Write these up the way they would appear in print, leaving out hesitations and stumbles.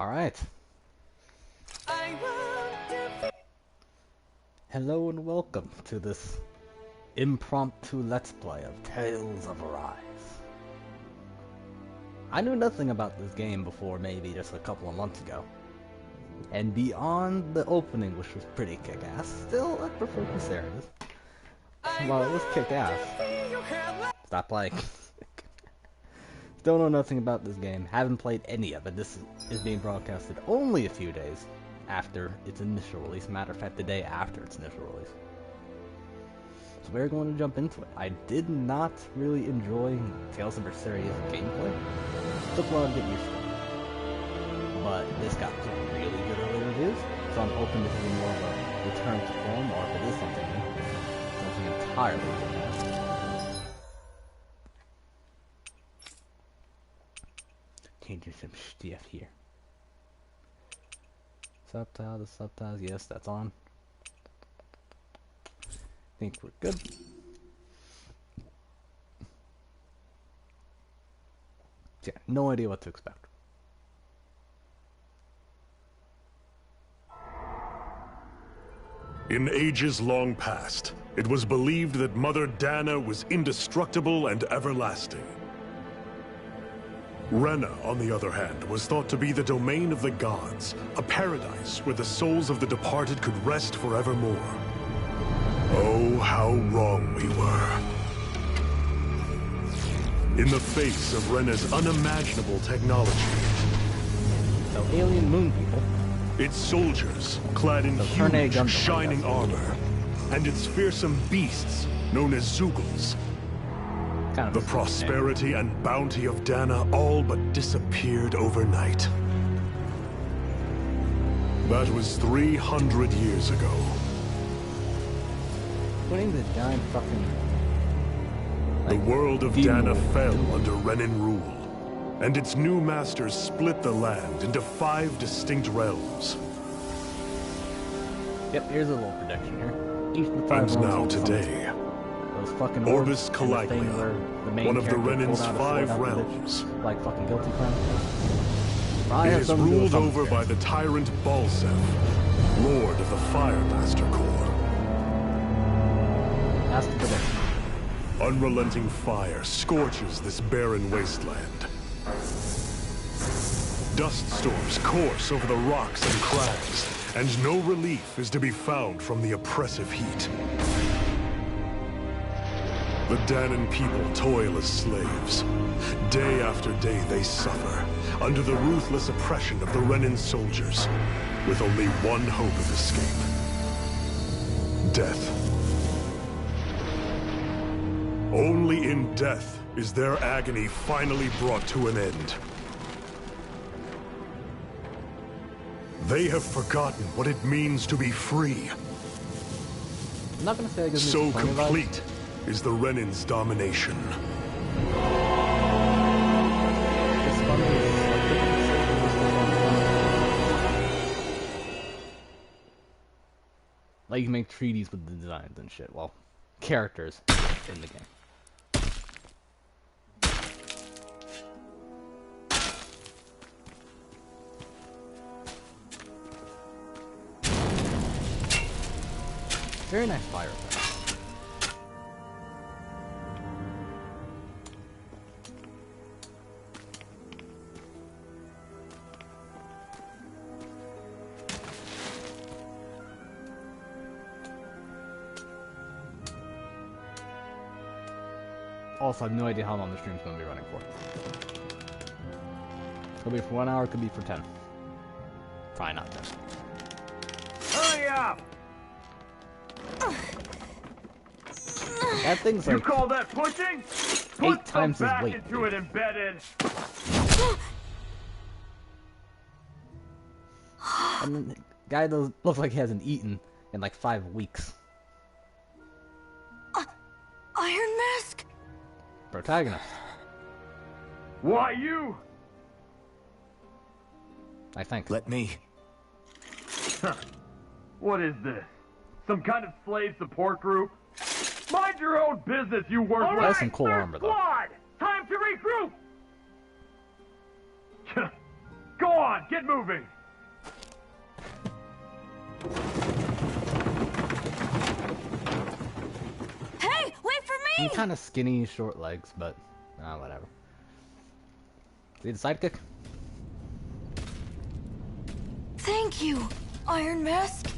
Alright. Hello and welcome to this impromptu Let's Play of Tales of Arise. I knew nothing about this game before maybe just a couple of months ago. And beyond the opening, which was pretty kick-ass, still I prefer Viserys. While it was kick-ass, stop playing. Still know nothing about this game, haven't played any of it. This is being broadcasted only a few days after its initial release. Matter of fact, the day after its initial release. So we're going to jump into it. I did not really enjoy Tales of Berseria gameplay. Took a while to get used to it. But this got some really good early reviews, so I'm hoping this is more of a return to form, or if it is something entirely different. Changing some stuff here. The subtitles, yes, that's on. Think we're good. Yeah, no idea what to expect. In ages long past, it was believed that Mother Dana was indestructible and everlasting. Rena, on the other hand, was thought to be the domain of the gods, a paradise where the souls of the departed could rest forevermore. Oh, how wrong we were. In the face of Rena's unimaginable technology, so alien moon people, its soldiers, clad in huge, shining armor, and its fearsome beasts, known as Zeugles. The prosperity and bounty of Dana all but disappeared overnight. That was 300 years ago. Putting the giant fucking... The world of Dana fell under Renan rule, and its new masters split the land into 5 distinct realms. Yep, here's a little prediction here. Each of the 5 and now today, Orbis Calaglia, one of the Renan's 5 realms, like fucking guilty crown. It is ruled over by the tyrant Balsef, Lord of the Firemaster Corps. That's the prediction. Unrelenting fire scorches this barren wasteland. Dust storms course over the rocks and crags, and no relief is to be found from the oppressive heat. The Danan people toil as slaves. Day after day they suffer, under the ruthless oppression of the Renan soldiers, with only one hope of escape. Death. Only in death is their agony finally brought to an end. They have forgotten what it means to be free. I'm not gonna say I guess so complete is the Renan's domination. Like you can make treaties with the designs and shit. Well, characters in the game. Very nice fire effect. Also, I have no idea how long the stream's going to be running for. Could be for 1 hour, could be for 10. Probably not 10. Hurry up! That thing's like... You call that pushing? 8 times his weight. Into it embedded. And the guy looks like he hasn't eaten in like 5 weeks. Iron Mask? Protagonist. Why you? I think. Let me. Huh. What is this? Some kind of slave support group? Mind your own business, you worthless. That's some cool armor, though. Squad! Time to regroup! Go on, get moving! Hey, wait for me! He's kind of skinny, short legs, but whatever. See the sidekick? Thank you, Iron Mask.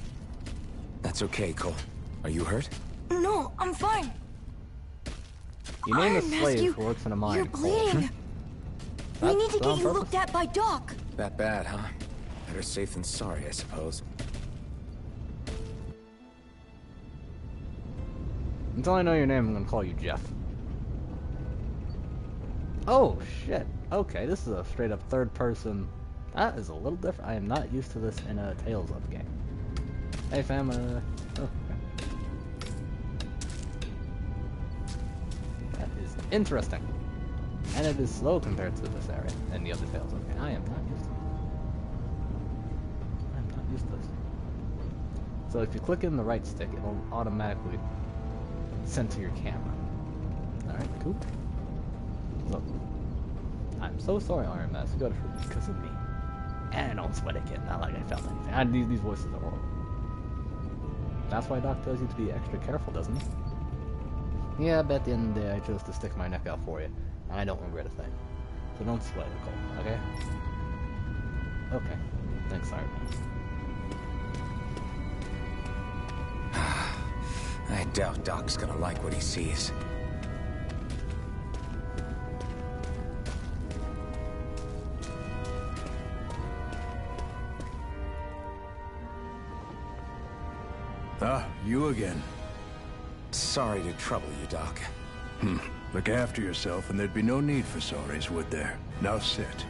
That's okay, Cole. Are you hurt? No, I'm fine. You named a Iron Mask, slave who works in a mine. You're bleeding. We need to get you looked at by Doc. That bad, huh? Better safe than sorry, I suppose. Until I know your name, I'm gonna call you Jeff. Oh, shit. Okay, this is a straight up third person. That is a little different. I am not used to this in a Tales of game. Hey fam, oh, okay. That is interesting. And it is slow compared to this area and the other Tales of game. I am not used to this. I am not used to this. So if you click in the right stick, it will automatically center your camera. Alright, cool. Look. I'm so sorry, Iron Mask. You got it because of me. And I don't sweat again, not like I felt anything. These voices are horrible. That's why Doc tells you to be extra careful, doesn't he? Yeah, but at the end of the day, I chose to stick my neck out for you. And I don't regret a thing. So don't sweat, Nicole, okay? Okay. Thanks, Iron Mask. I doubt Doc's gonna like what he sees. Ah, you again. Sorry to trouble you, Doc. Look after yourself and there'd be no need for sorries, would there? Now sit.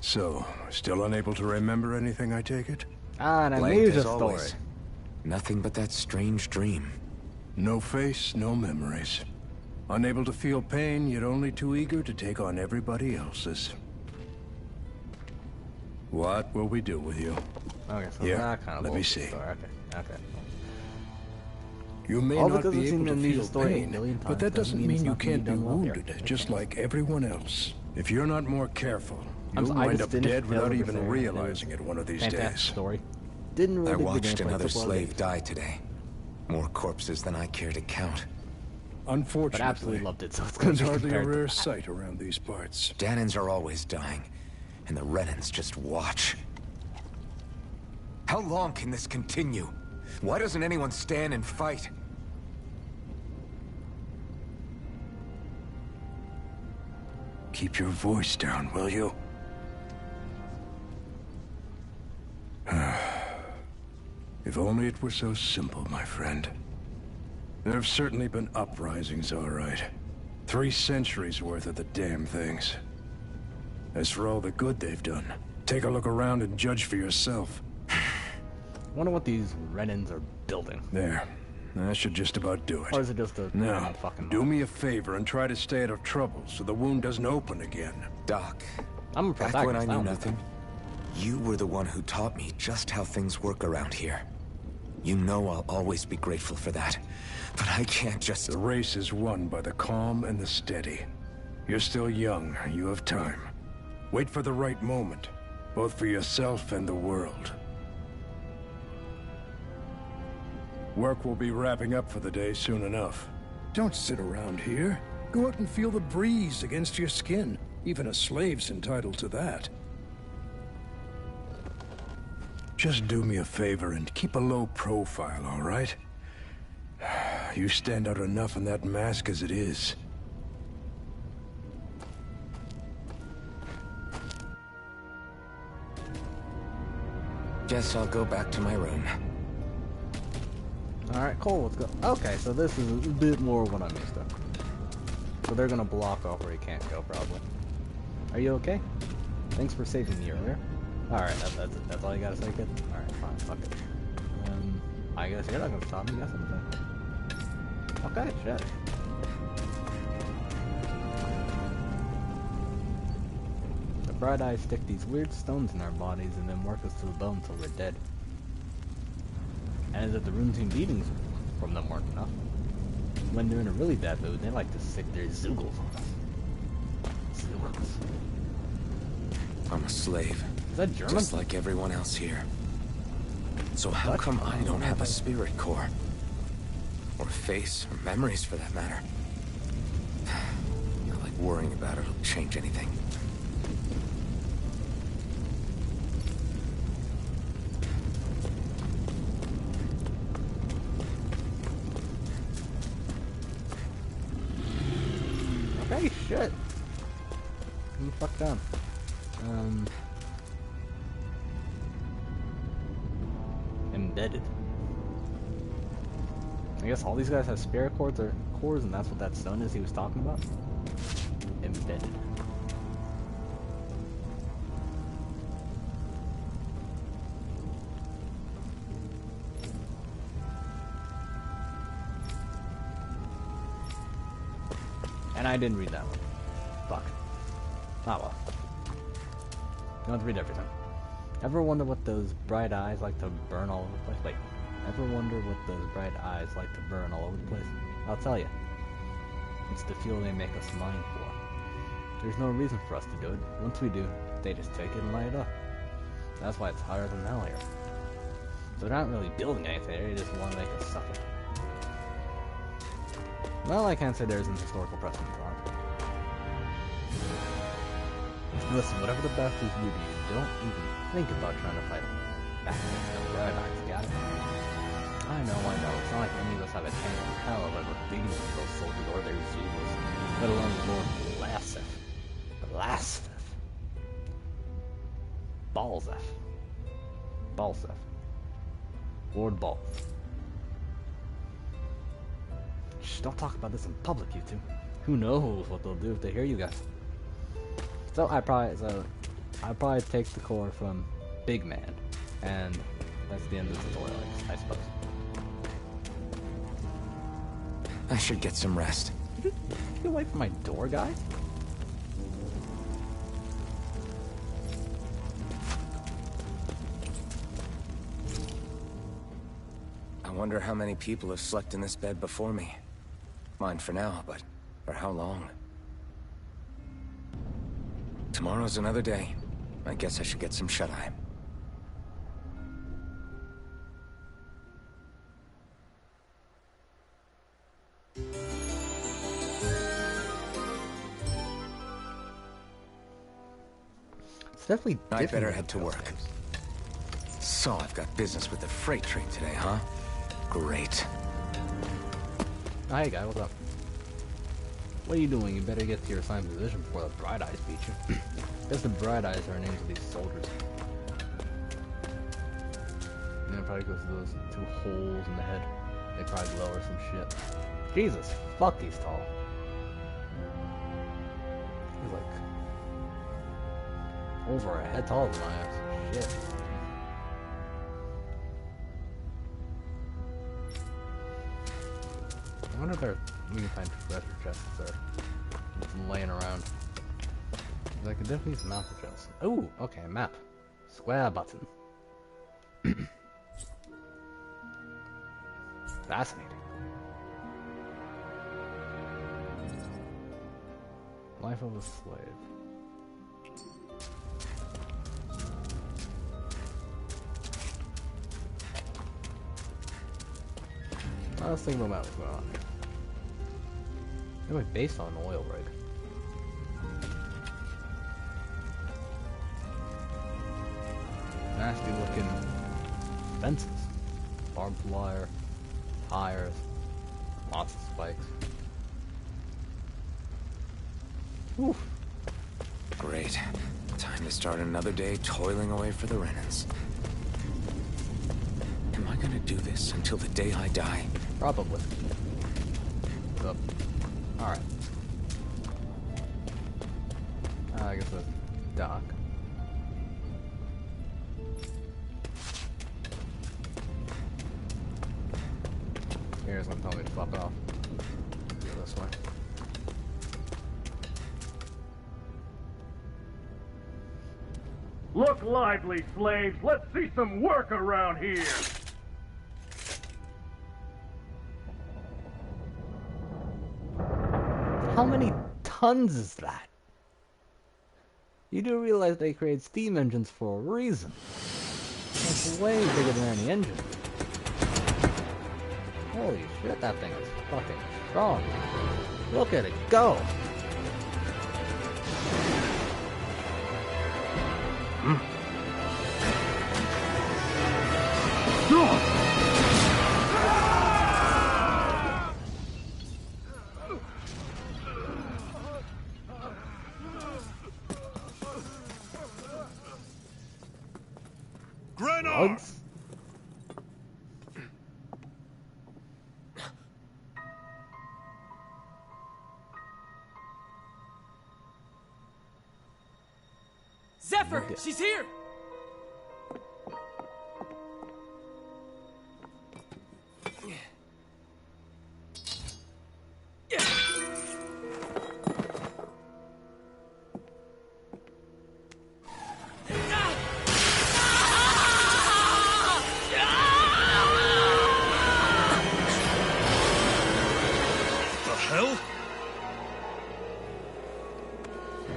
So, still unable to remember anything, I take it? Ah, an Blank amnesia as story. always. Nothing but that strange dream. No face, no memories. Unable to feel pain, yet only too eager to take on everybody else's. What will we do with you? Okay, so Yeah, that kind of let me see. story. Okay. You may All not because be I've seen able the to amnesia feel story a pain, million but times that doesn't mean it's you not being can't be done well here. wounded, just like everyone else. If you're not more careful, you'll I wind just up finished dead without Tales of even Berseria, realizing it one of these Fantastic days. story. Didn't really I dig the watched gameplay, another took a lot of slave games, die today. More corpses than I care to count. but Unfortunately, absolutely loved it, so it's going it's to be hardly a compared to rare that. sight around these parts. Danans are always dying, and the Renans just watch. How long can this continue? Why doesn't anyone stand and fight? Keep your voice down, will you? If only it were so simple, my friend. There have certainly been uprisings, all right. 3 centuries worth of the damn things. As for all the good they've done, take a look around and judge for yourself. Wonder what these Renans are building. There. That should just about do Or it. is it just a Now, random fucking do mod? me a favor and try to stay out of trouble so the wound doesn't open again. Doc, I'm a back when I protagonist, knew don't nothing, you were the one who taught me just how things work around here. You know I'll always be grateful for that. But I can't just... The race is won by the calm and the steady. You're still young. You have time. Wait for the right moment, both for yourself and the world. Work will be wrapping up for the day soon enough. Don't sit around here. Go out and feel the breeze against your skin. Even a slave's entitled to that. Just do me a favor and keep a low profile, all right? You stand out enough in that mask as it is. Guess I'll go back to my room. Alright, cool, let's go. Okay, so this is a bit more what I'm used to. So they're gonna block off where he can't go, probably. Are you okay? Thanks for saving me earlier. Alright, that's all you gotta say, kid? Alright, fine, fuck it. I guess you're not gonna stop me, you got something to say? Okay, shit. The bright eyes stick these weird stones in our bodies and then work us to the bone until we're dead. And as if the routine beatings from them weren't enough, when they're in a really bad mood, they like to stick their zoogles on us. Zoogles. I'm a slave. Is that German? Just like everyone else here. So how come I don't have a spirit core? Or a face, or memories for that matter? Not like worrying about it'll change anything. Okay, shit. Come the fuck down. Embedded. I guess all these guys have spirit cores or cores, and that's what that stone is he was talking about. Embedded. And I didn't read that one. Fuck. Ah well. You don't have to read everything. Ever wonder what those bright eyes like to burn all over the place? Wait. Ever wonder what those bright eyes like to burn all over the place? I'll tell you. It's the fuel they make us mine for. There's no reason for us to do it. Once we do, they just take it and light it up. That's why it's hotter than hell here. So they're not really building anything, they just want to make us suffer. Well, I can't say there's an historical precedent for it. Listen, whatever the bastards do to you, don't even think about trying to fight them. Back against the bright eyes, got it? I know. It's not like any of us have a chance in hell of ever beating one of those soldiers or their Zulus, let alone the Lord Blaspheth. Balseth. Lord Balth. Shh, don't talk about this in public, you two. Who knows what they'll do if they hear you guys. So I probably take the core from Big Man, and that's the end of the tutorial, I suppose. I should get some rest. Get away from my door, guy. I wonder how many people have slept in this bed before me. Mine for now, but for how long? Tomorrow's another day. I guess I should get some shut-eye. It's definitely different. I better head to work. So, I've got business with the freight train today, huh? Great. Oh, hey guy, what's up? What are you doing? You better get to your assigned position before the Bright Eyes beat you. I guess the Bright Eyes are names of these soldiers. And it probably goes to those two holes in the head. They probably lower some shit. Jesus, fuck, he's tall. He's like over a head taller than my ass. Shit. I wonder if we can find treasure chests there. Just laying around. I could definitely use a map for chests. Oh, okay, map. Square button. Fascinating. Life of a slave. Let's think about what's going on here. Anyway, based on an oil rig. Nasty looking fences. Barbed wire. Tires. Lots of spikes. Whew. Great. Time to start another day toiling away for the Renans. Am I gonna do this until the day I die? Probably. So, alright. I guess that's dock. Here's gonna tell me to fuck off. Go this way. Look lively, slaves. Let's see some work around here. How many tons is that? You do realize they create steam engines for a reason. It's way bigger than any engine. Holy shit, that thing is fucking strong. Look at it go! Drugs? Zephyr, she's here!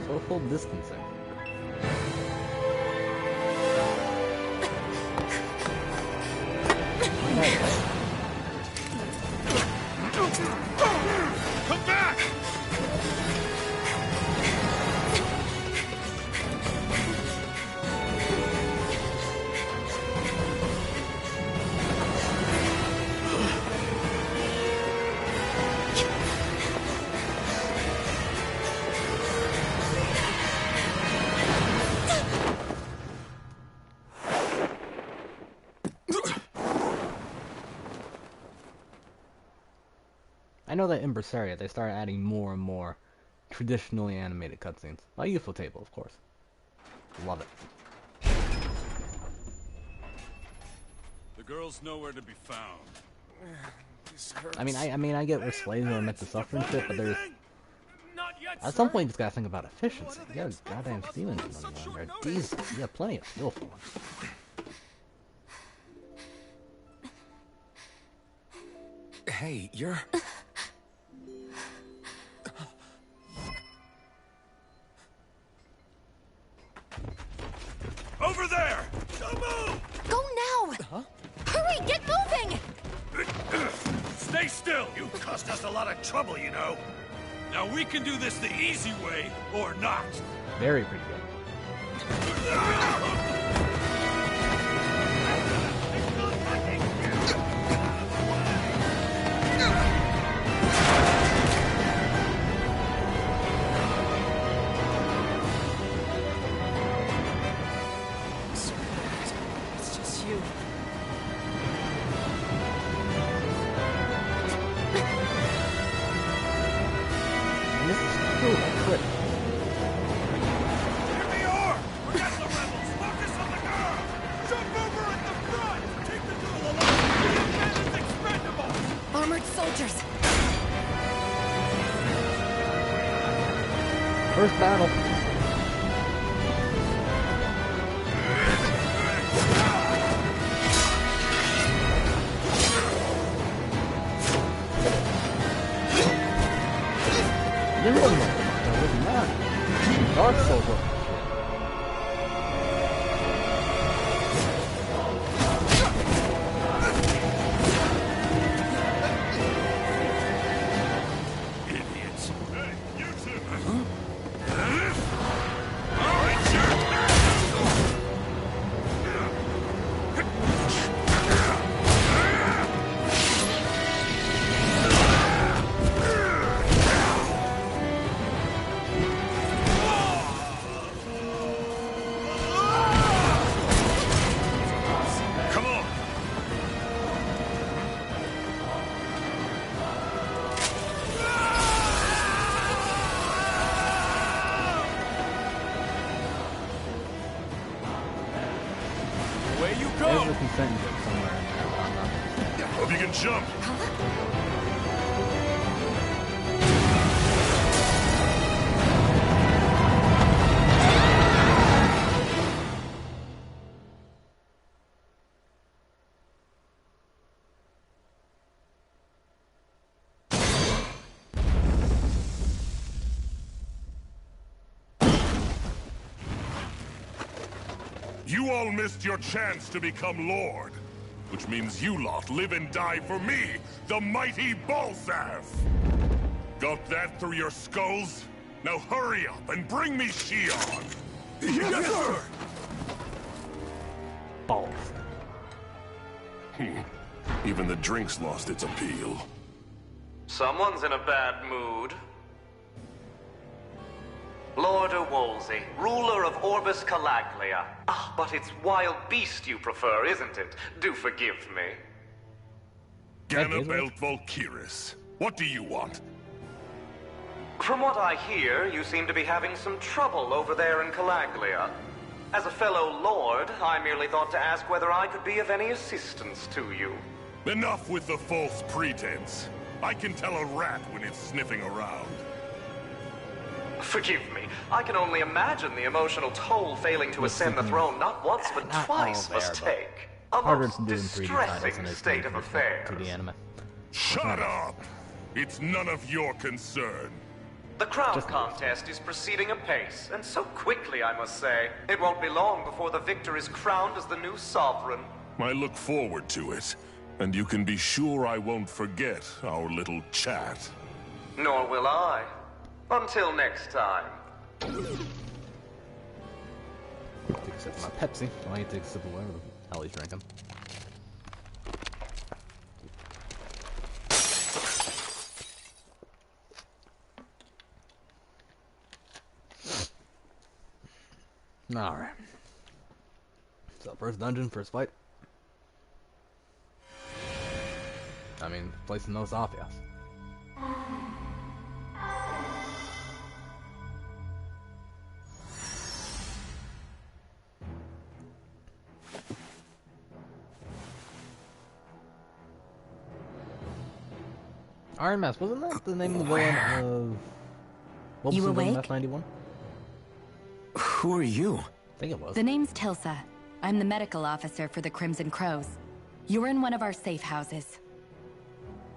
Social distancing. Come back! I know that in Berseria they started adding more and more traditionally animated cutscenes. A useful table, of course. Love it. The girl's nowhere to be found. I mean, I get where slaves are meant to suffer and shit, but there's at some point you just gotta think about efficiency. You got a goddamn steam engine running around there. Diesel, you have plenty of fuel for them. Hey, you're... Over there! Don't move! Go now! Huh? Hurry, get moving! Stay still! You caused us a lot of trouble, you know. Now we can do this the easy way, or not. Very pretty good. It's just you. And this is true, I quit. Here we are! We got the rebels! Focus on the girl! Jump over at the front! Take the duel along! The man is expendable! Armored soldiers! First battle. Nimble mode. That was not. Dark Souls look. Idiots. Hey, you two! All right, sure! Come on! Away you There's go! a consent joke somewhere in there, but I'm not. Hope you can jump. You all missed your chance to become Lord. Which means you lot live and die for me, the mighty Balzav! Got that through your skulls? Now hurry up and bring me Shion! Yes, sir! Balls. Even the drink's lost its appeal. Someone's in a bad mood. Lord Wolsey, ruler of Orbis Calaglia. Ah, but it's wild beast you prefer, isn't it? Do forgive me. Ganabelt Volkiris, what do you want? From what I hear, you seem to be having some trouble over there in Calaglia. As a fellow lord, I merely thought to ask whether I could be of any assistance to you. Enough with the false pretense. I can tell a rat when it's sniffing around. Forgive me. I can only imagine the emotional toll failing to ascend the throne not once but twice must take. A most distressing state of affairs. Shut up! It's none of your concern. The crown contest is proceeding apace, and so quickly, I must say. It won't be long before the victor is crowned as the new sovereign. I look forward to it, and you can be sure I won't forget our little chat. Nor will I. Until next time. Take a sip of my Pepsi. Why don't you take a sip of whatever the hell he's drinking? Alright. So, first dungeon, first fight. I mean, placing those off, yes. Iron Mask, wasn't that the name of the villain of... What was You the villain awake? of F91? Who are you? I think it was. The name's Tilsa. I'm the medical officer for the Crimson Crows. You're in one of our safe houses.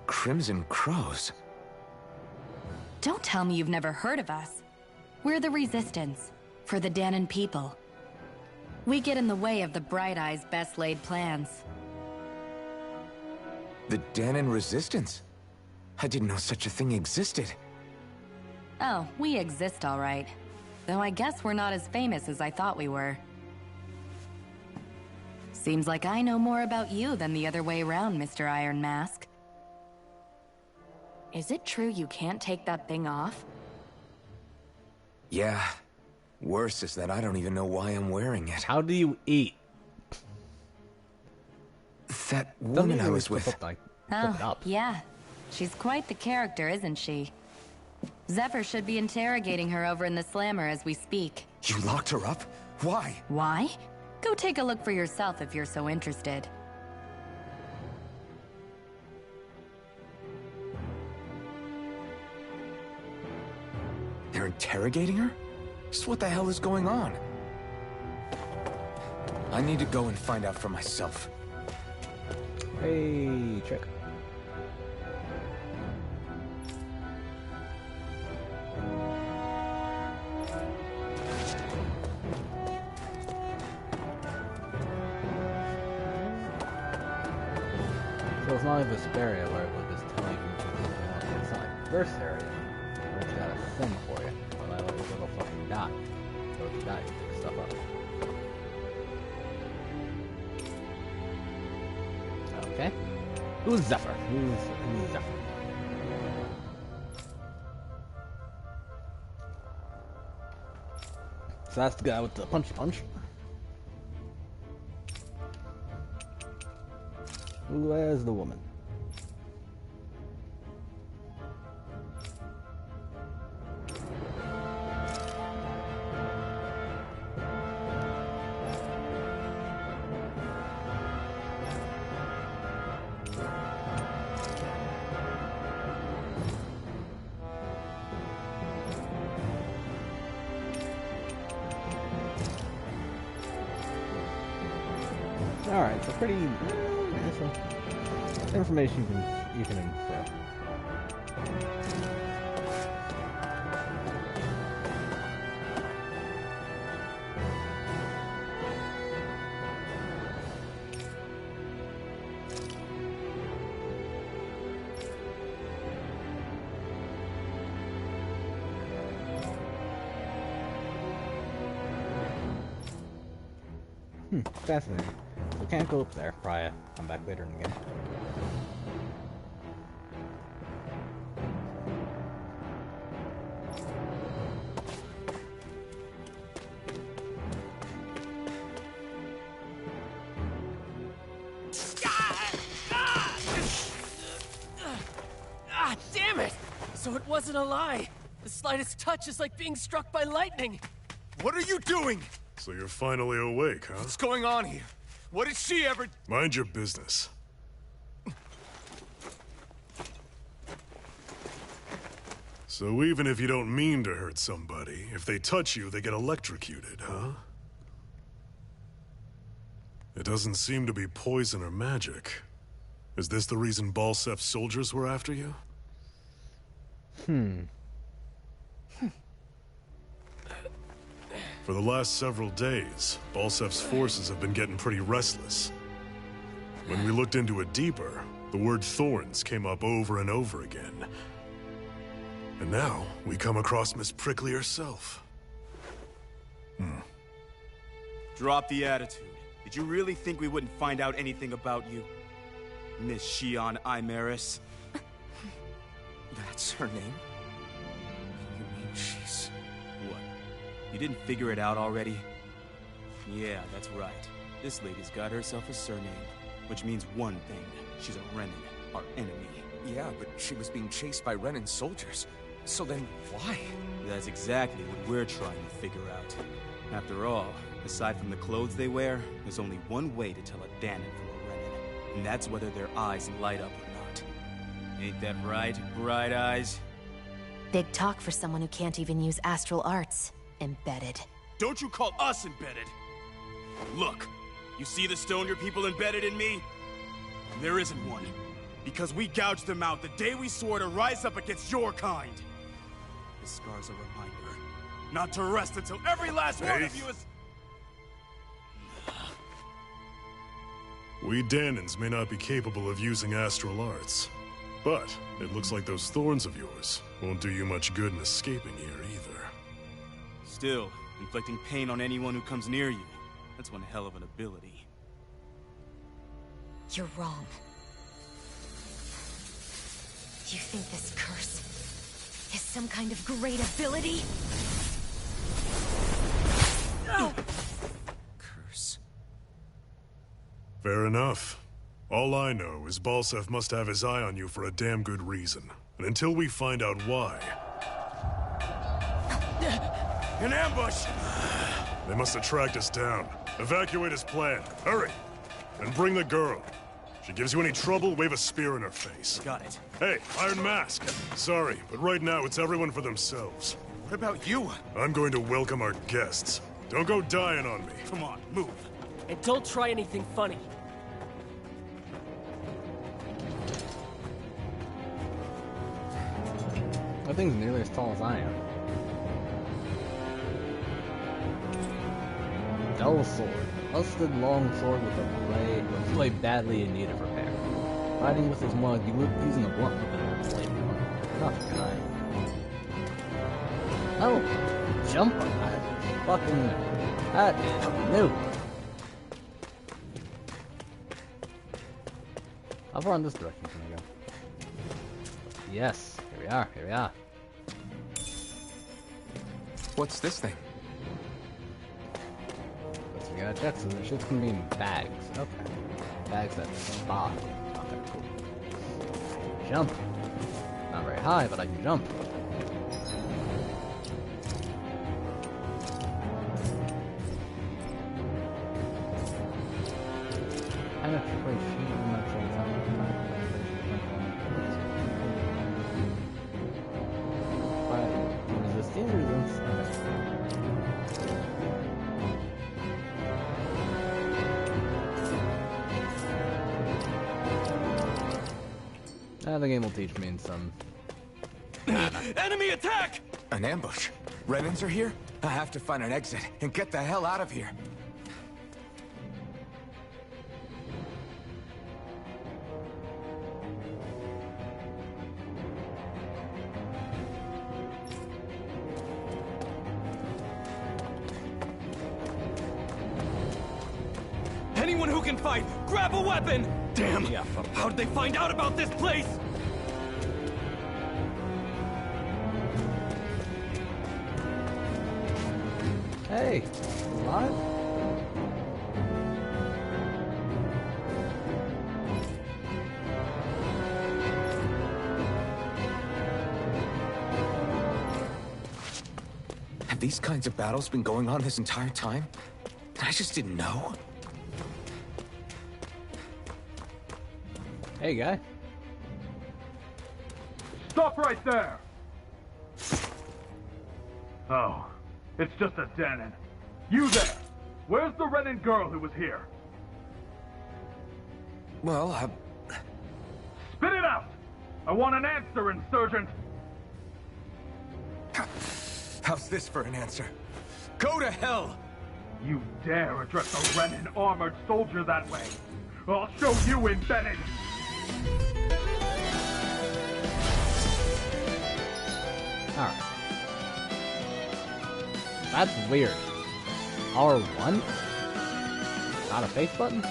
Crimson Crows? Don't tell me you've never heard of us. We're the Resistance, for the Danon people. We get in the way of the Bright Eye's best-laid plans. The Danon Resistance? I didn't know such a thing existed. Oh, we exist all right. Though I guess we're not as famous as I thought we were. Seems like I know more about you than the other way around, Mr. Iron Mask. Is it true you can't take that thing off? Yeah. Worse is that I don't even know why I'm wearing it. How do you eat? That woman I was with. Yeah. She's quite the character, isn't she? Zephyr should be interrogating her over in the Slammer as we speak. You locked her up? Why? Why? Go take a look for yourself if you're so interested. They're interrogating her? Just what the hell is going on? I need to go and find out for myself. Hey, check. So it's not like Vesperia where it would just tell you it's not like Verse area where it's got a thing for you. When I let this little fucking dot. So it's dot, you pick stuff up. Okay. Who's Zephyr? Who's Zephyr? So that's the guy with the punchy punch. Where's the woman? Alright, so pretty... information you can infer. Fascinating. We can't go up there. Probably come back later in the game. Damn it! So it wasn't a lie. The slightest touch is like being struck by lightning. What are you doing? So you're finally awake, huh? What's going on here? What did she ever... Mind your business. So even if you don't mean to hurt somebody, if they touch you, they get electrocuted, huh? It doesn't seem to be poison or magic. Is this the reason Balsef's soldiers were after you? For the last several days, Balsef's forces have been getting pretty restless. When we looked into it deeper, the word thorns came up over and over again. And now, we come across Miss Prickly herself. Drop the attitude. Did you really think we wouldn't find out anything about you? Miss Shion Imaris? That's her name? You mean she's... what? You didn't figure it out already? Yeah, that's right. This lady's got herself a surname, which means one thing. She's a Renin, our enemy. Yeah, but she was being chased by Renin soldiers. So then, why? That's exactly what we're trying to figure out. After all, aside from the clothes they wear, there's only one way to tell a Danon from a Renin, and that's whether their eyes light up or not. Ain't that right, Bright Eyes? Big talk for someone who can't even use astral arts. Embedded. Don't you call us embedded! Look, you see the stone your people embedded in me? There isn't one. Because we gouged them out the day we swore to rise up against your kind. This scar's a reminder, not to rest until every last one of you is... We Danons may not be capable of using astral arts, but it looks like those thorns of yours won't do you much good in escaping here either. Still, inflicting pain on anyone who comes near you, that's one hell of an ability. You're wrong. You think this curse is some kind of great ability? No! Curse. Fair enough. All I know is Balsef must have his eye on you for a damn good reason. And until we find out why... An ambush! They must have tracked us down. Evacuate as planned. Hurry! And bring the girl. If she gives you any trouble, wave a spear in her face. Got it. Hey, Iron Mask. Sorry, but right now it's everyone for themselves. What about you? I'm going to welcome our guests. Don't go dying on me. Come on, move. And don't try anything funny. That thing's nearly as tall as I am. Dull sword. Rusted long sword with a blade badly in need of repair. Fighting with his mug, using a blunt weapon on his blade. Not kind. Oh, jump on that. Fucking... that is new. How far in this direction can we go? Yes, here we are, here we are. What's this thing? So we gotta check, so the shit's gonna be in bags. Okay. Bags that spark. Okay, cool. Jump. Not very high, but I can jump. The game will teach me in some... Enemy attack! An ambush? Renins are here? I have to find an exit and get the hell out of here. can fight! Grab a weapon! Damn! Yeah, how'd they find out about this place? Hey, alive? Have these kinds of battles been going on this entire time? I just didn't know. Hey, guy. Stop right there! Oh, it's just a Danon. You there! Where's the Renin girl who was here? Well, Spit it out! I want an answer, Insurgent! How's this for an answer? Go to hell! You dare address a Renin armored soldier that way? I'll show you, embedded! Alright. That's weird. R1? Not a face button?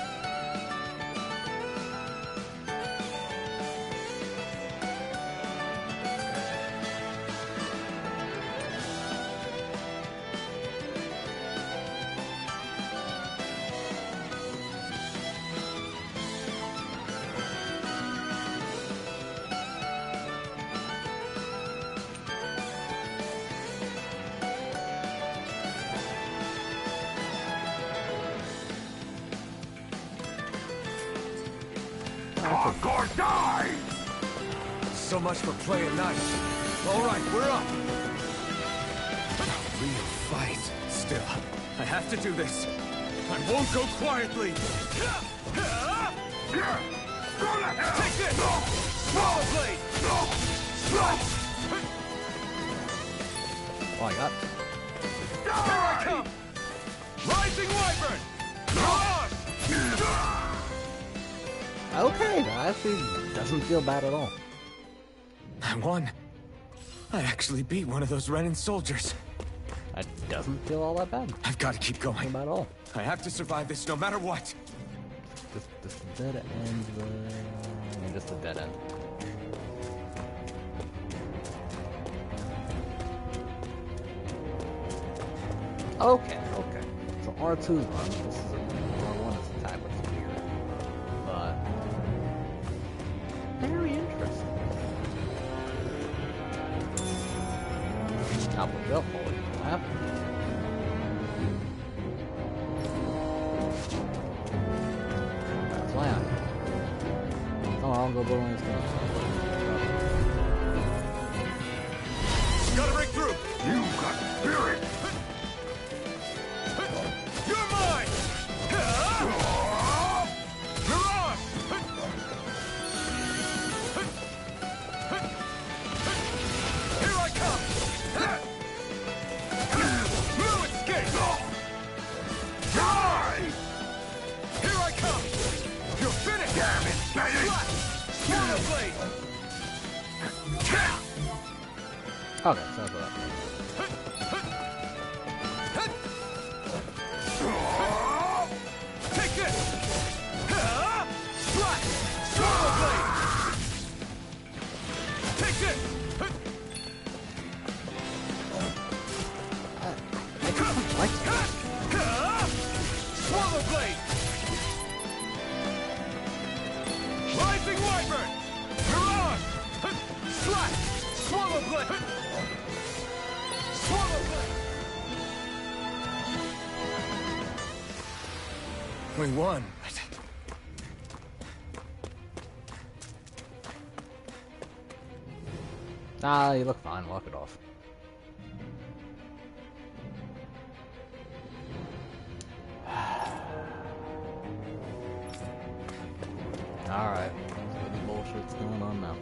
Talk or die! So much for playing nice. All right, we're up. Real fight. Still, I have to do this. I won't go quietly! Go to hell! Take this! Swallow blade! Oh, I got. Here I come! Rising Wyvern! Cross! Okay, that actually doesn't feel bad at all. I won. I actually beat one of those Renin soldiers. That doesn't feel all that bad. I've got to keep going. Not bad at all. I have to survive this no matter what. Just a dead end. Just a dead end. Okay. So R2's run. This is R1's attack, which is weird, but very interesting. I'll put it up forward. That's why I'll go blow on this game. Gotta break through! You got spirit! You're mine! Mirage! Here I come! No escape! Die! Here I come! You're finished! Damn it, Betty! Swallow blade! Okay, so that's what Take this! Slash! Swallow blade! Take this! Swallow blade! Rising Wyvern! Mirage! Slash! Swallow blade! Swallow blade! We won. Ah, you look fine. Walk it off. Alright. What the bullshit's going on now?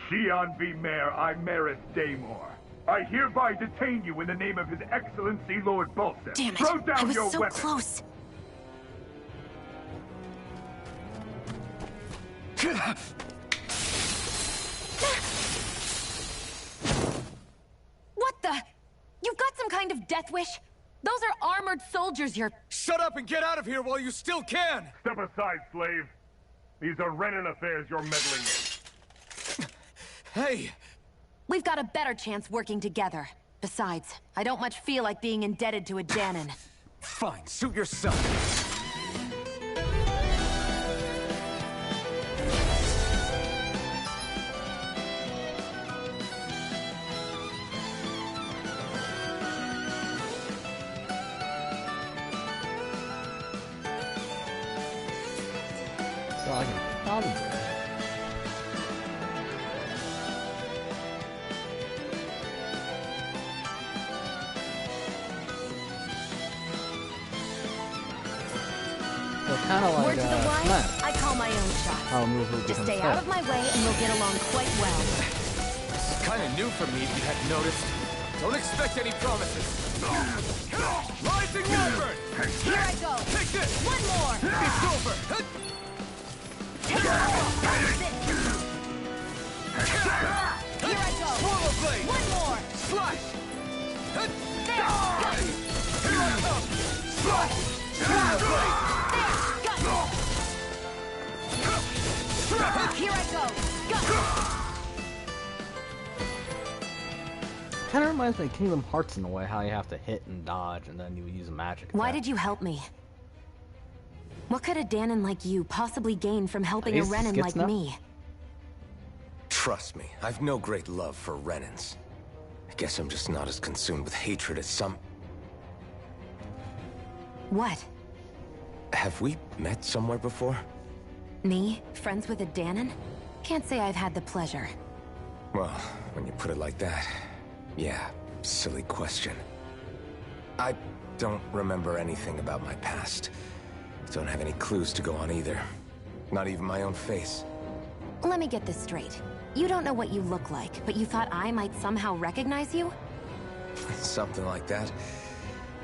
Xi'an V. Mayor, I Maris Daymore. I hereby detain you in the name of His Excellency Lord Bolseth. Damn it! Throw down I was your so weapon. close. What the? You've got some kind of death wish? Those are armored soldiers you're Shut up and get out of here while you still can! Step aside, slave. These are Renan affairs you're meddling in. Hey! We've got a better chance working together. Besides, I don't much feel like being indebted to a Danon. Fine, suit yourself. So I can probably... Kind of like Word to the wise, Smash. I call my own shots. I'll move over Just to stay him out first. of my way and we'll get along quite well. This is kind of new for me, if you hadn't noticed. Don't expect any promises. Rising Wyvern! Here I go. Take this! One more. It's over! Here I go. Swallow blade! One more. Slash! There. Here I come! Slash! Swallow blade! Here I go. Go. Kind of reminds me of Kingdom Hearts in a way, how you have to hit and dodge, and then you use a magic Why attack. did you help me? What could a Danon like you possibly gain from helping a Are these Renan skits like now? me? Trust me, I've no great love for Renans. I guess I'm just not as consumed with hatred as some... What? Have we met somewhere before? Me? Friends with a Danon? Can't say I've had the pleasure. Well, when you put it like that, yeah, silly question. I don't remember anything about my past. Don't have any clues to go on either. Not even my own face. Let me get this straight. You don't know what you look like, but you thought I might somehow recognize you? Something like that.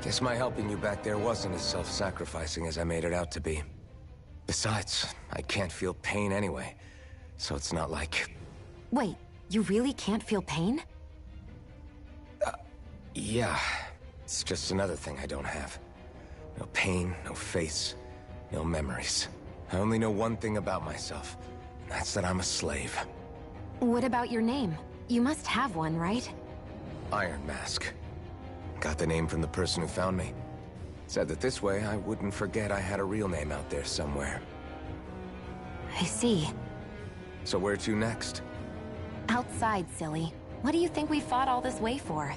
Guess my helping you back there wasn't as self-sacrificing as I made it out to be. Besides, I can't feel pain anyway, so it's not like... Wait, you really can't feel pain? Yeah, it's just another thing I don't have. No pain, no face, no memories. I only know one thing about myself, and that's that I'm a slave. What about your name? You must have one, right? Iron Mask. Got the name from the person who found me. Said that this way I wouldn't forget I had a real name out there somewhere. I see. So where to next? Outside, silly. What do you think we fought all this way for?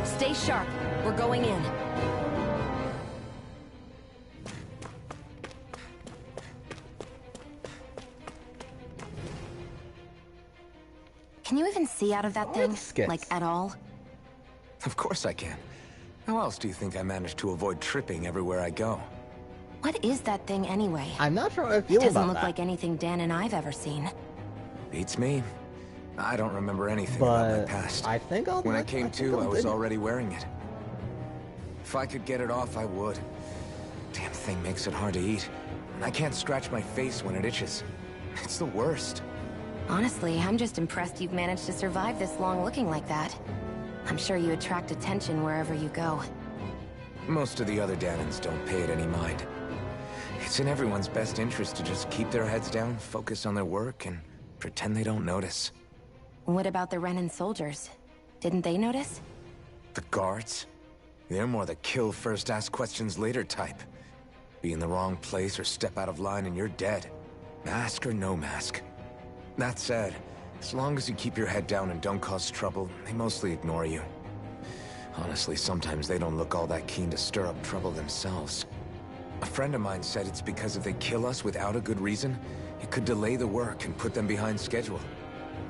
Stay sharp. We're going in. Can you even see out of that thing? skits. Like, at all? Of course I can. How else do you think I managed to avoid tripping everywhere I go? What is that thing anyway? I'm not sure how I feel Doesn't about look that. like anything Dan and I've ever seen. Beats me. I don't remember anything about my But past. I think I'll... When I came think to, I'll I was dig it. already wearing it. If I could get it off, I would. Damn thing makes it hard to eat. And I can't scratch my face when it itches. It's the worst. Honestly, I'm just impressed you've managed to survive this long looking like that. I'm sure you attract attention wherever you go. Most of the other Danons don't pay it any mind. It's in everyone's best interest to just keep their heads down, focus on their work, and pretend they don't notice. What about the Renan soldiers? Didn't they notice? The guards? They're more the kill first, ask questions later type. Be in the wrong place or step out of line and you're dead. Mask or no mask. That said, as long as you keep your head down and don't cause trouble, they mostly ignore you. Honestly, sometimes they don't look all that keen to stir up trouble themselves. A friend of mine said it's because if they kill us without a good reason, it could delay the work and put them behind schedule.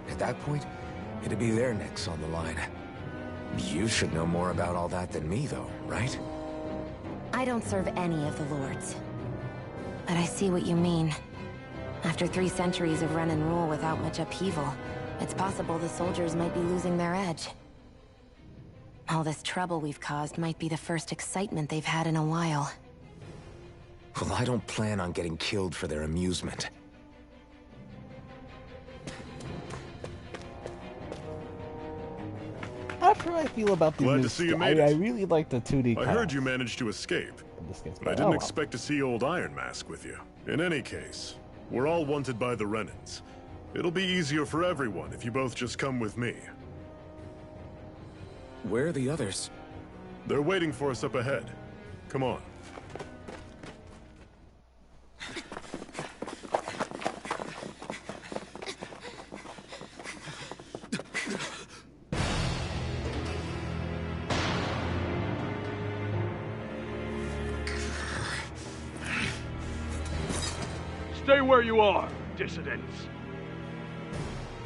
At that point, it'd be their necks on the line. You should know more about all that than me, though, right? I don't serve any of the lords. But I see what you mean. After 3 centuries of Renan rule without much upheaval, it's possible the soldiers might be losing their edge. All this trouble we've caused might be the first excitement they've had in a while. Well, I don't plan on getting killed for their amusement. not sure I feel about the Glad to see you made it. I really like the 2D. I heard you managed to escape, but I didn't expect to see old Iron Mask with you. In any case, we're all wanted by the Renans. It'll be easier for everyone if you both just come with me. Where are the others? They're waiting for us up ahead. Come on. Stay where you are, dissidents.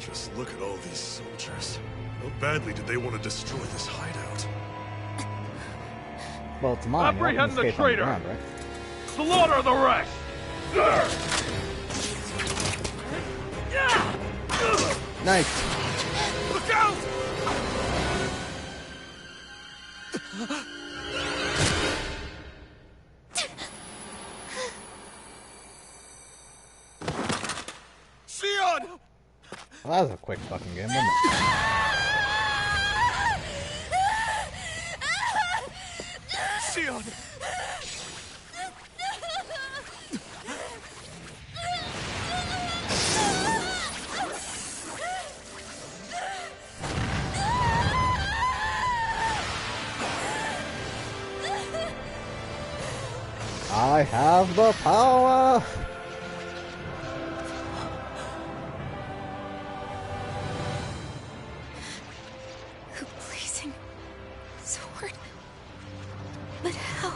Just look at all these soldiers. How badly did they want to destroy this hideout? Well, it's mine. Apprehend the traitor! Ground, right? Slaughter the rest! Nice. Look out! Sion! Well, that was a quick fucking game, wasn't it? Sion! I have the power! Blazing sword. But how?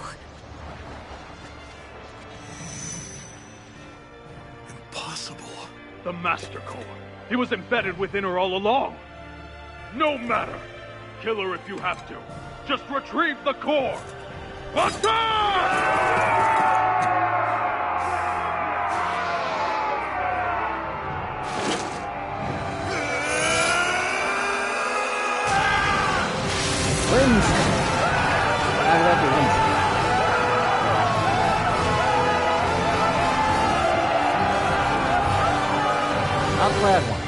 Impossible. The Master Core. He was embedded within her all along. No matter. Kill her if you have to. Just retrieve the core. Wins! I love the wins. I'm glad one.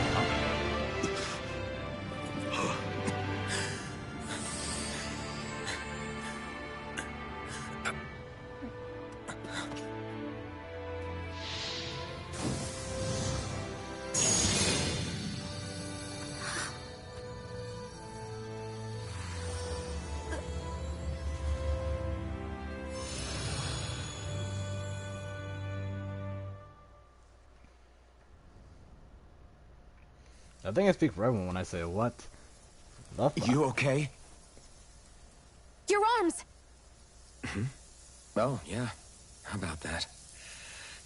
I think I speak for everyone when I say what the fuck? You okay? Your arms! Oh, yeah. How about that?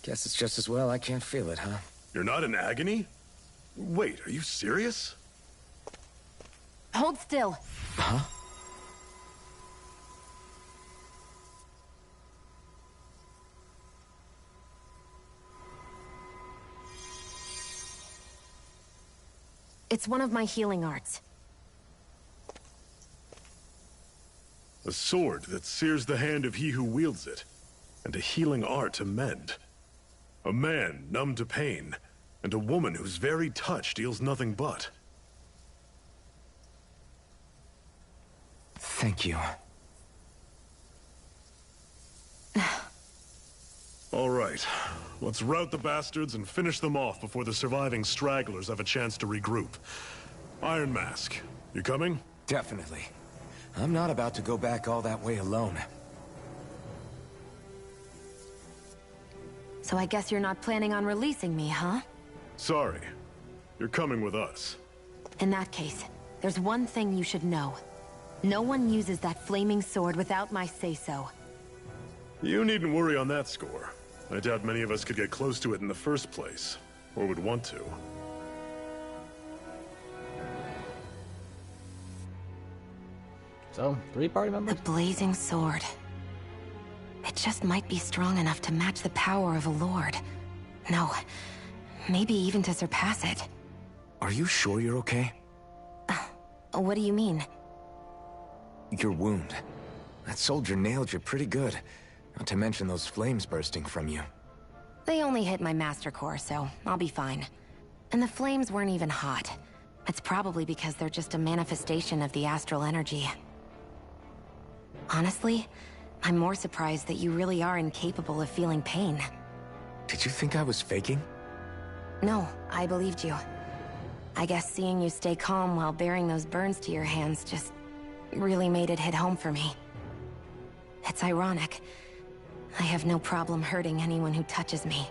Guess it's just as well I can't feel it, huh? You're not in agony? Wait, are you serious? Hold still. Huh? It's one of my healing arts. A sword that sears the hand of he who wields it, and a healing art to mend. A man numb to pain, and a woman whose very touch deals nothing but. Thank you. All right, let's rout the bastards and finish them off before the surviving stragglers have a chance to regroup. Iron Mask, you coming? Definitely. I'm not about to go back all that way alone. So I guess you're not planning on releasing me, huh? Sorry. You're coming with us. In that case, there's one thing you should know. No one uses that flaming sword without my say-so. You needn't worry on that score. I doubt many of us could get close to it in the first place, or would want to. So, 3 party members? The blazing sword. It just might be strong enough to match the power of a lord. No, maybe even to surpass it. Are you sure you're okay? What do you mean? Your wound. That soldier nailed you pretty good. Not to mention those flames bursting from you. They only hit my master core, so I'll be fine. And the flames weren't even hot. It's probably because they're just a manifestation of the astral energy. Honestly, I'm more surprised that you really are incapable of feeling pain. Did you think I was faking? No, I believed you. I guess seeing you stay calm while bearing those burns to your hands just really made it hit home for me. It's ironic. I have no problem hurting anyone who touches me.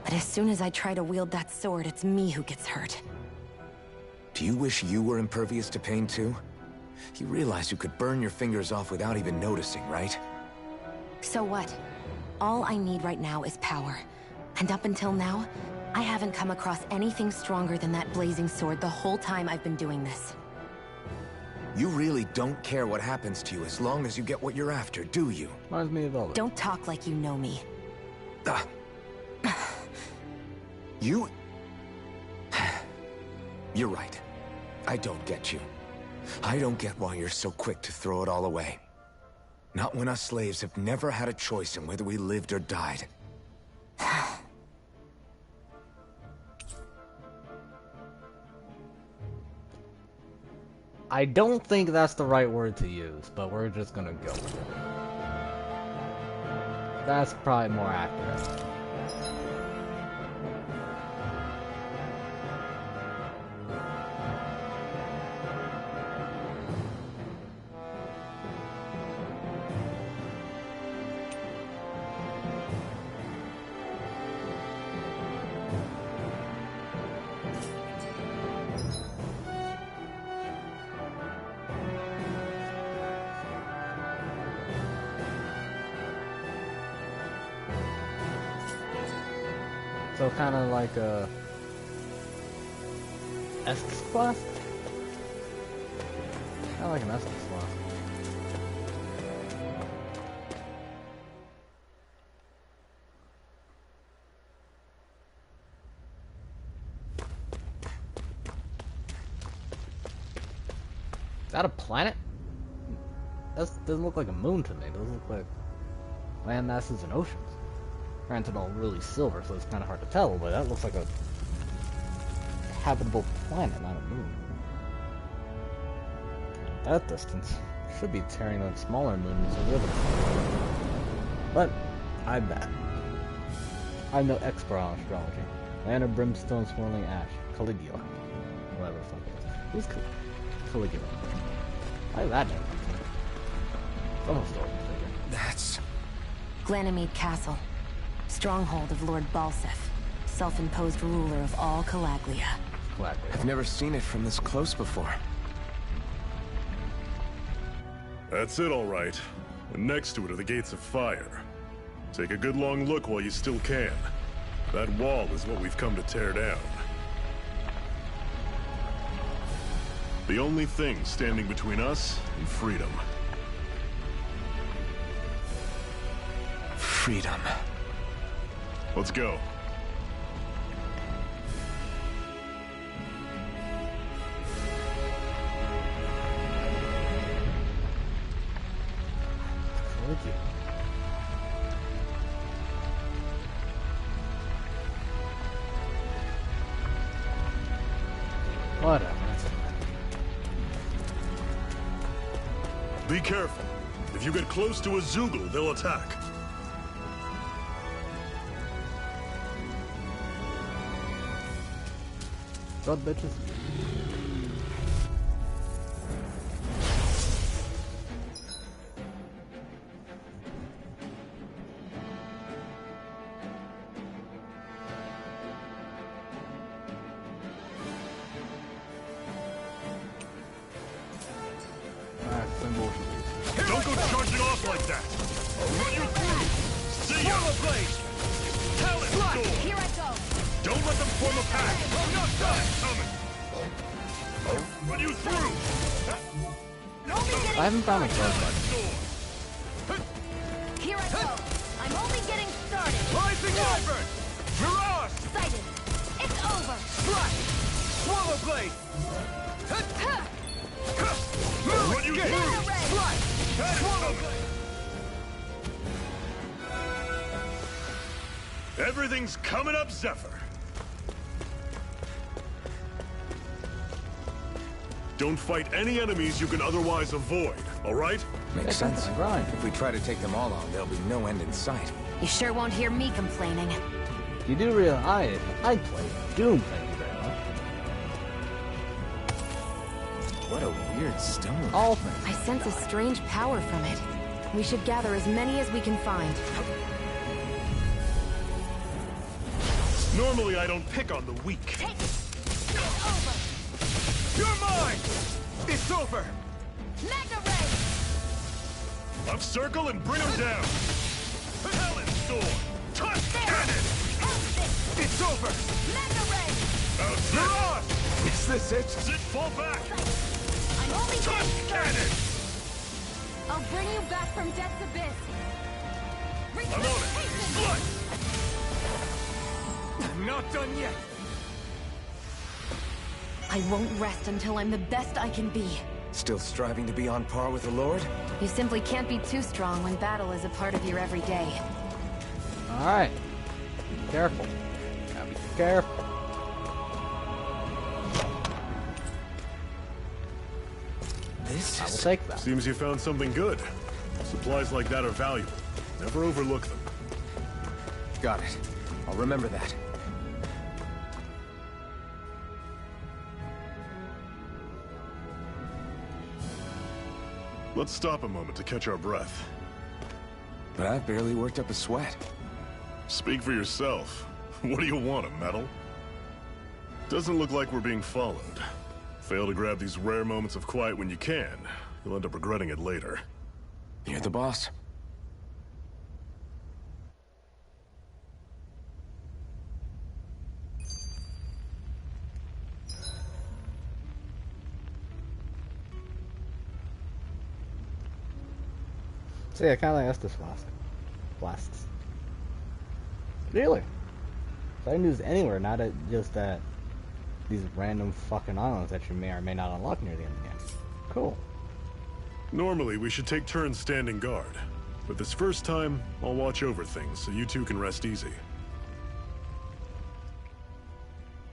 But as soon as I try to wield that sword, it's me who gets hurt. Do you wish you were impervious to pain too? You realize you could burn your fingers off without even noticing, right? So what? All I need right now is power. And up until now, I haven't come across anything stronger than that blazing sword the whole time I've been doing this. You really don't care what happens to you as long as you get what you're after, do you? Reminds me of all that. Don't talk like you know me. You... You're right. I don't get you. I don't get why you're so quick to throw it all away. Not when us slaves have never had a choice in whether we lived or died. I don't think that's the right word to use, but we're just gonna go with it. That's probably more accurate. So kind of like a Estes class? Kind of like an Estes class. Is that a planet? That doesn't look like a moon to me. It doesn't look like land masses and oceans. Granted, all really silver, so it's kind of hard to tell, but that looks like a habitable planet, not a moon. At that distance, should be tearing on smaller moons or rivers. But I'm bad. I'm no expert on astrology. Land of brimstone, swirling ash, Caligula, whatever the fuck it is. Who's Caligula? Why is that name? It's almost over. That's... Glanamede Castle. Stronghold of Lord Balsef, self-imposed ruler of all Calaglia. I've never seen it from this close before. That's it, all right. And next to it are the gates of fire. Take a good long look while you still can. That wall is what we've come to tear down. The only thing standing between us and freedom. Freedom. Let's go. Whatever. Be careful. If you get close to a Zoogle, they'll attack. What bitches? Don't go charging off like that! I'll run you through! See ya! Talent Storm! Here I go! Don't let them form a pack! I'm not done! Coming! I'll run you through! I haven't found a club button. Here I go! I'm only getting started! Rising Wyvern! Mirage! Sighted! It's over! Slash! Swallow Blade! I'll run you through! Slash! Swallow Blade! Everything's coming up, Zephyr! Don't fight any enemies you can otherwise avoid, alright? Makes sense. If we try to take them all on, there'll be no end in sight. You sure won't hear me complaining. You do realize I play Doom, thank you very much. What a weird stone. All things. I sense a strange power from it. We should gather as many as we can find. Normally I don't pick on the weak. Take it! It's over! You're mine! It's over! Mega Ray! Up circle and bring them down. Helen Sword! Touch cannon! It's over! Mega Ray! You're on! Is this it? Sit, fall back! I'm only Touch getting cannon! I'll bring you back from death's abyss. I'm on it! Slice! I'm not done yet! I won't rest until I'm the best I can be. Still striving to be on par with the Lord? You simply can't be too strong when battle is a part of your everyday. Alright. Be careful. Gotta be careful. This I will is... take that. Seems you found something good. Supplies like that are valuable. Never overlook them. Got it. I'll remember that. Let's stop a moment to catch our breath. But I've barely worked up a sweat. Speak for yourself. What do you want, a medal? Doesn't look like we're being followed. Fail to grab these rare moments of quiet when you can. You'll end up regretting it later. You're the boss. So yeah, kind of like Estus flasks. Really? So I can use anywhere, not at just at these random fucking islands that you may or may not unlock near the end of the game. Cool. Normally, we should take turns standing guard. But this first time, I'll watch over things so you two can rest easy.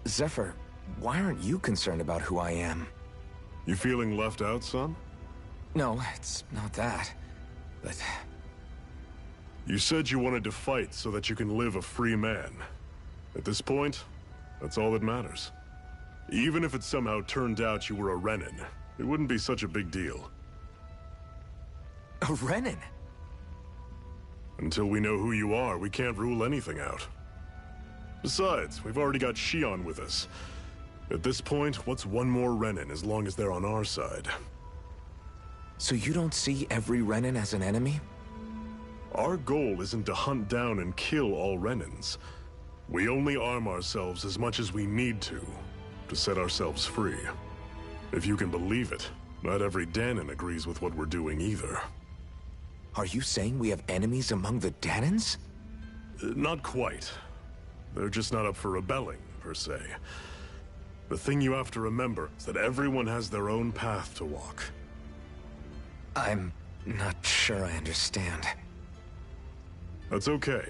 Zephyr, why aren't you concerned about who I am? You feeling left out, son? No, it's not that. But... You said you wanted to fight so that you can live a free man. At this point, that's all that matters. Even if it somehow turned out you were a Renin, it wouldn't be such a big deal. A Renin? Until we know who you are, we can't rule anything out. Besides, we've already got Shion with us. At this point, what's one more Renin as long as they're on our side? So you don't see every Renin as an enemy? Our goal isn't to hunt down and kill all Renins. We only arm ourselves as much as we need to set ourselves free. If you can believe it, not every Danon agrees with what we're doing either. Are you saying we have enemies among the Danons? Not quite. They're just not up for rebelling, per se. The thing you have to remember is that everyone has their own path to walk. I'm not sure I understand. That's okay.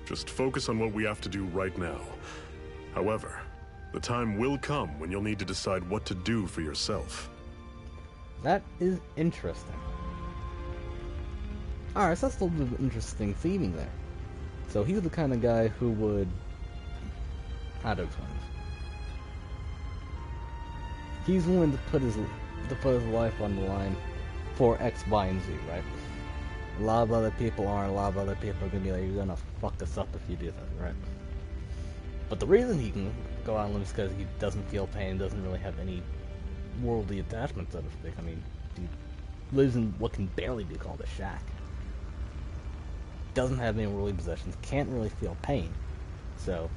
Just focus on what we have to do right now. However, the time will come when you'll need to decide what to do for yourself. That is interesting. Alright, so that's a little bit of interesting theming there. So he's the kind of guy who would... How to explain this? He's willing to put his life on the line for X, Y, and Z, right? A lot of other people aren't. A lot of other people are gonna be like, you're gonna fuck us up if you do that, right? But the reason he can go out on limbs is because he doesn't feel pain, doesn't really have any worldly attachment, so to speak. I mean, he lives in what can barely be called a shack. Doesn't have any worldly possessions, can't really feel pain. So,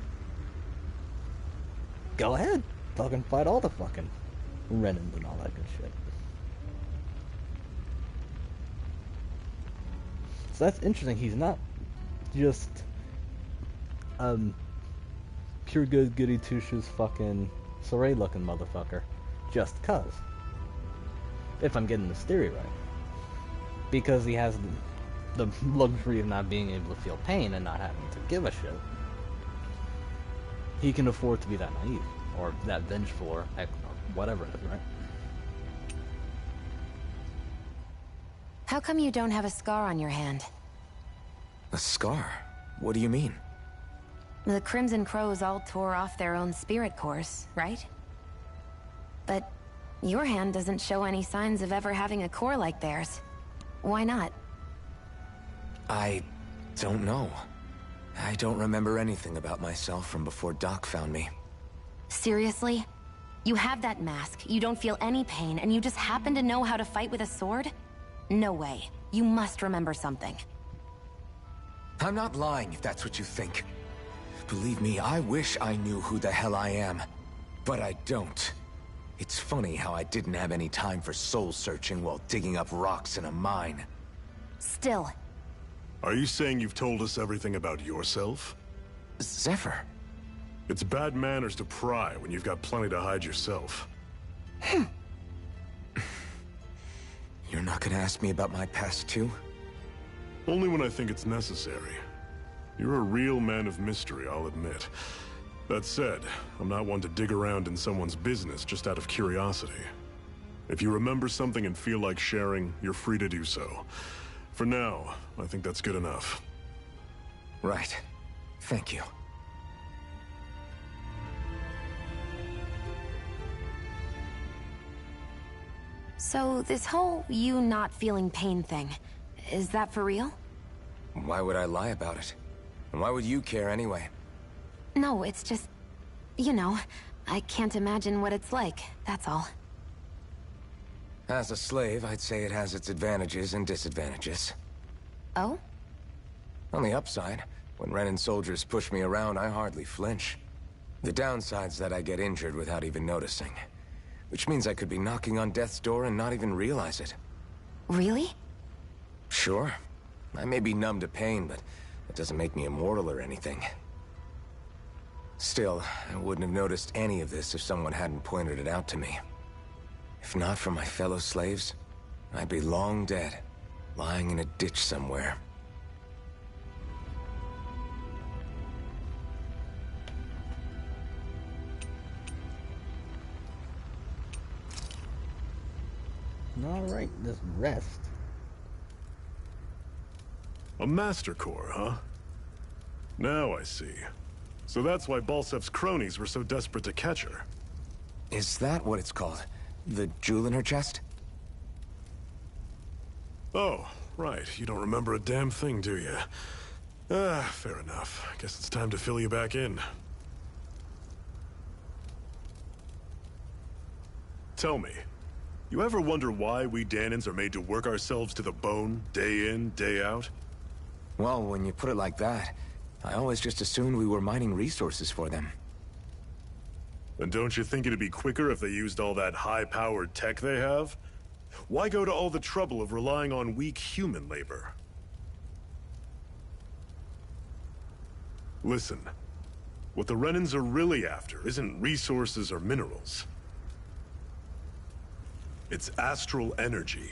go ahead. Fucking fight all the fucking Renins and all that good shit. So that's interesting. He's not just pure good goody two shoes fucking Saray looking motherfucker just cuz. If I'm getting this theory right. Because he has the luxury of not being able to feel pain and not having to give a shit. He can afford to be that naive or that vengeful or whatever it is, right? How come you don't have a scar on your hand? A scar? What do you mean? The Crimson Crows all tore off their own spirit cores, right? But your hand doesn't show any signs of ever having a core like theirs. Why not? I don't know. I don't remember anything about myself from before Doc found me. Seriously? You have that mask, you don't feel any pain, and you just happen to know how to fight with a sword? No way. You must remember something. I'm not lying if that's what you think. Believe me, I wish I knew who the hell I am. But I don't. It's funny how I didn't have any time for soul-searching while digging up rocks in a mine. Still. Are you saying you've told us everything about yourself? Zephyr. It's bad manners to pry when you've got plenty to hide yourself. You're not gonna ask me about my past too? Only when I think it's necessary. You're a real man of mystery, I'll admit. That said, I'm not one to dig around in someone's business just out of curiosity. If you remember something and feel like sharing, you're free to do so. For now, I think that's good enough. Right. Thank you. So, this whole you not feeling pain thing, is that for real? Why would I lie about it? And why would you care anyway? No, it's just... you know, I can't imagine what it's like, that's all. As a slave, I'd say it has its advantages and disadvantages. Oh? On the upside, when Renan soldiers push me around, I hardly flinch. The downside's that I get injured without even noticing. Which means I could be knocking on death's door and not even realize it. Really? Sure. I may be numb to pain, but that doesn't make me immortal or anything. Still, I wouldn't have noticed any of this if someone hadn't pointed it out to me. If not for my fellow slaves, I'd be long dead, lying in a ditch somewhere. Alright, just rest. A Master Core, huh? Now I see. So that's why Balsef's cronies were so desperate to catch her. Is that what it's called? The jewel in her chest? Oh, right. You don't remember a damn thing, do you? Fair enough. Guess it's time to fill you back in. Tell me, you ever wonder why we Dahnans are made to work ourselves to the bone, day in, day out? Well, when you put it like that, I always just assumed we were mining resources for them. And don't you think it'd be quicker if they used all that high-powered tech they have? Why go to all the trouble of relying on weak human labor? Listen, what the Renans are really after isn't resources or minerals. It's astral energy.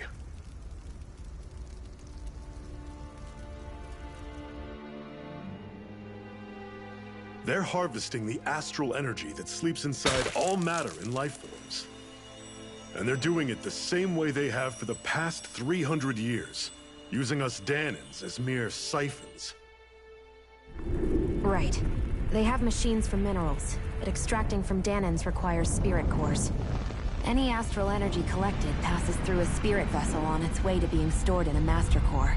They're harvesting the astral energy that sleeps inside all matter in life forms. And they're doing it the same way they have for the past 300 years, using us Dahnans as mere siphons. Right. They have machines for minerals, but extracting from Dahnans requires spirit cores. Any astral energy collected passes through a spirit vessel on its way to being stored in a master core.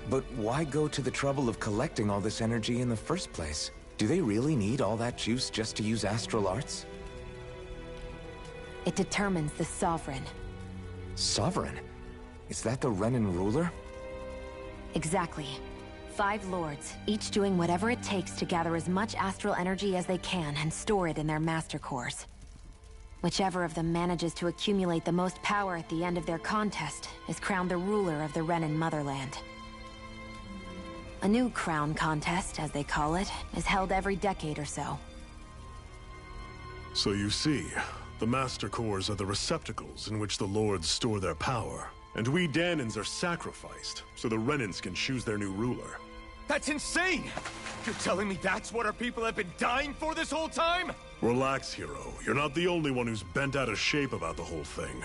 But why go to the trouble of collecting all this energy in the first place? Do they really need all that juice just to use astral arts? It determines the Sovereign. Sovereign? Is that the Renan ruler? Exactly. 5 lords, each doing whatever it takes to gather as much astral energy as they can and store it in their master cores. Whichever of them manages to accumulate the most power at the end of their contest is crowned the ruler of the Renan motherland. A new crown contest, as they call it, is held every decade or so. So you see, the Master Cores are the receptacles in which the Lords store their power. And we Dahnans are sacrificed, so the Renans can choose their new ruler. That's insane! You're telling me that's what our people have been dying for this whole time? Relax, hero. You're not the only one who's bent out of shape about the whole thing.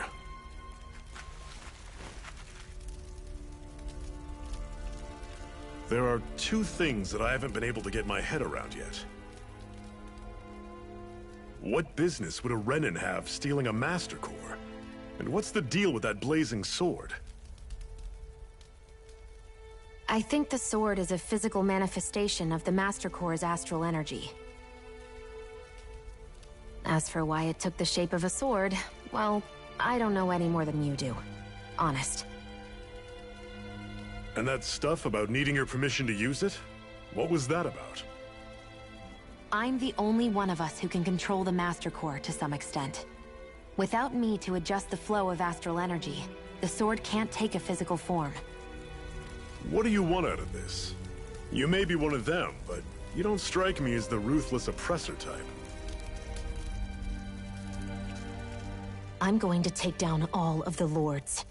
There are two things that I haven't been able to get my head around yet. What business would a Renin have stealing a Master Core? And what's the deal with that blazing sword? I think the sword is a physical manifestation of the Master Core's astral energy. As for why it took the shape of a sword, well, I don't know any more than you do. Honest. And that stuff about needing your permission to use it? What was that about? I'm the only one of us who can control the Master Core to some extent. Without me to adjust the flow of astral energy, the sword can't take a physical form. What do you want out of this? You may be one of them, but you don't strike me as the ruthless oppressor type. I'm going to take down all of the Lords.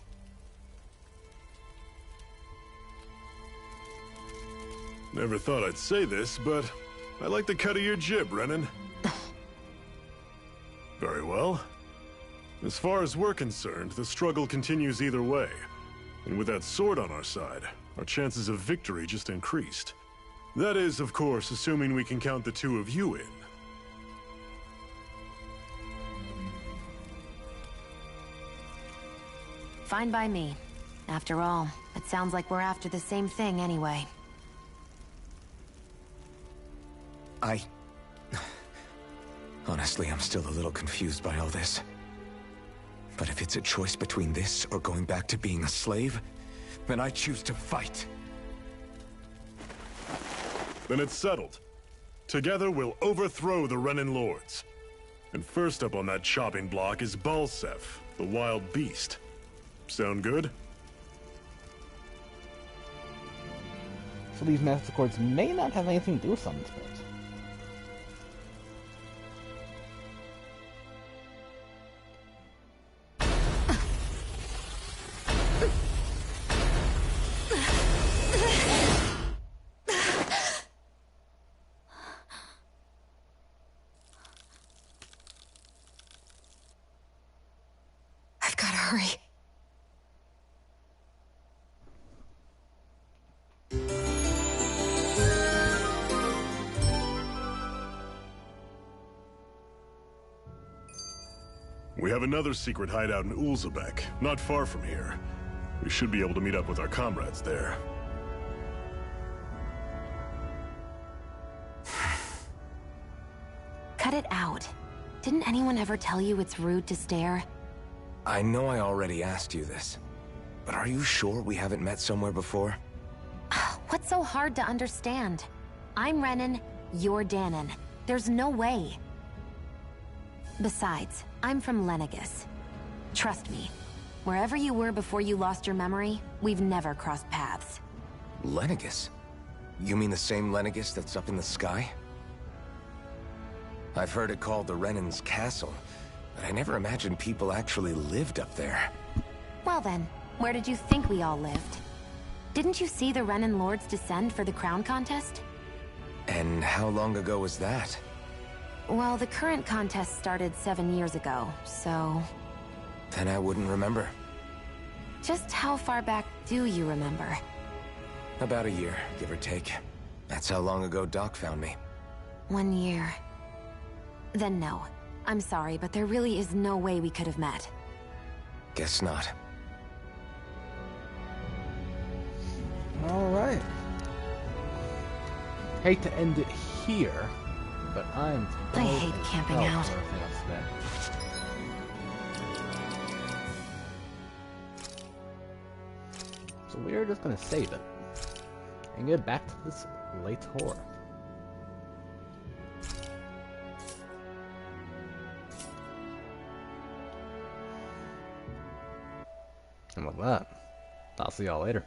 Never thought I'd say this, but I like the cut of your jib, Renin. Very well. As far as we're concerned, the struggle continues either way. And with that sword on our side, our chances of victory just increased. That is, of course, assuming we can count the two of you in. Fine by me. After all, it sounds like we're after the same thing anyway. Honestly, I'm still a little confused by all this. But if it's a choice between this or going back to being a slave, then I choose to fight. Then it's settled. Together, we'll overthrow the Renin Lords. And first up on that chopping block is Balsef, the wild beast. Sound good? So these Master Cores may not have anything to do with summon spells. I've got to hurry. We have another secret hideout in Ulzebek, not far from here. We should be able to meet up with our comrades there. Cut it out. Didn't anyone ever tell you it's rude to stare? I know I already asked you this, but are you sure we haven't met somewhere before? What's so hard to understand? I'm Renin, you're Danon. There's no way. Besides, I'm from Lenegis. Trust me, wherever you were before you lost your memory, we've never crossed paths. Lenegis? You mean the same Lenegis that's up in the sky? I've heard it called the Renin's Castle, but I never imagined people actually lived up there. Well then, where did you think we all lived? Didn't you see the Renin Lords descend for the crown contest? And how long ago was that? Well, the current contest started 7 years ago, so... Then I wouldn't remember. Just how far back do you remember? About a year, give or take. That's how long ago Doc found me. 1 year. Then no. I'm sorry, but there really is no way we could have met. Guess not. Alright. Hate to end it here, but I hate camping out. So we're just gonna save it and get back to this late horror. And with that, I'll see y'all later.